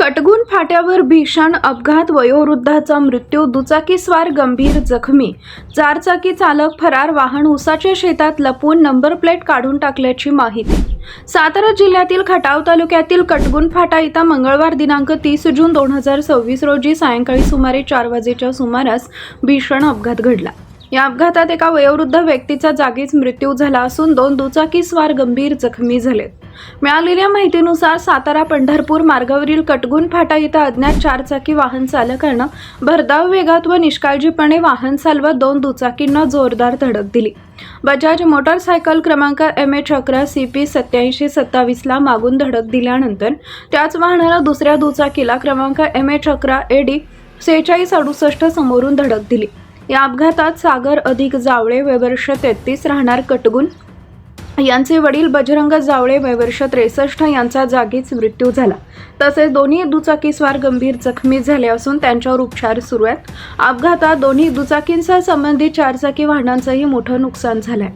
कटगुण फाट्यावर भीषण अपघात, वयोवृद्धाचा मृत्यू, दुचाकीस्वार गंभीर जखमी, चारचाकी चालक फरार, वाहन ऊसाच्या शेतात लपवून नंबर प्लेट काढून टाकल्याची माहिती। सातारा जिल्ह्यातील खटाव तालुक्यातील कटगुण फाटा इथं मंगळवार दिनांक 30 जून 2026 रोजी सायंकाळी सुमारे 4 वाजेच्या सुमारास भीषण अपघात घडला। या अपघातात एका वयोवृद्ध व्यक्तीचा जागीच मृत्यू झाला असून 2 दुचाकीस्वार गंभीर जखमी झालेत। मिळालेल्या माहितीनुसार सातारा पंढरपूर मार्गावरील कटगुण फाटा इथं अज्ञात चारचाकी वाहन चालकानं भरधाव वेगात व निष्काळजीपणे वाहन चालवत 2 दुचाकींना जोरदार धडक दिली। बजाज मोटरसायकल क्रमांक MH11 CP 8727 ला मागून धडक दिल्यानंतर त्याच वाहनाला दुसऱ्या दुचाकीला क्रमांक MH11 AD 4668 समोरून धडक दिली। या अपघातात सागर अधिक जावळे वय वर्ष 33 राहणार कटगुण यांचे वडील बजरंग जावळे वय वर्ष 63 यांचा जागीच मृत्यू झाला। तसेच दोन्ही दुचाकीस्वार गंभीर जखमी झाले असून त्यांच्यावर उपचार सुरू आहेत। अपघातात दोन्ही दुचाकींसह संबंधित चारचाकी वाहनांचंही मोठं नुकसान झालंय।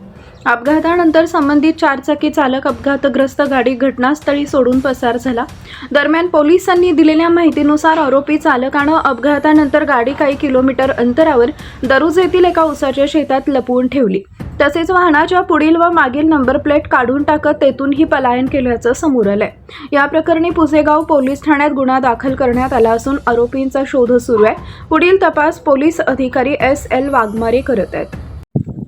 अपघातानंतर संबंधित चारचाकी चालक अपघातग्रस्त गाडी घटनास्थळी सोडून पसार झाला। दरम्यान पोलिसांनी दिलेल्या माहितीनुसार आरोपी चालकानं अपघातानंतर गाडी काही किलोमीटर अंतरावर दरुज येथील एका ऊसाच्या शेतात लपवून ठेवली। तसेच वाहनाच्या पुढील व मागील नंबर प्लेट काढून टाकत तेथूनही पलायन केल्याचं समोर आलंय। या प्रकरणी पुसेगाव पोलीस ठाण्यात गुन्हा दाखल करण्यात आला असून आरोपींचा शोध सुरू आहे। पुढील तपास पोलीस अधिकारी SL वाघमारे करत आहेत।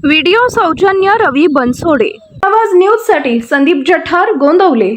व्हिडिओ सौजन्य रवी बनसोडे। आवाज न्यूज साठी संदीप जठार, गोंदवले।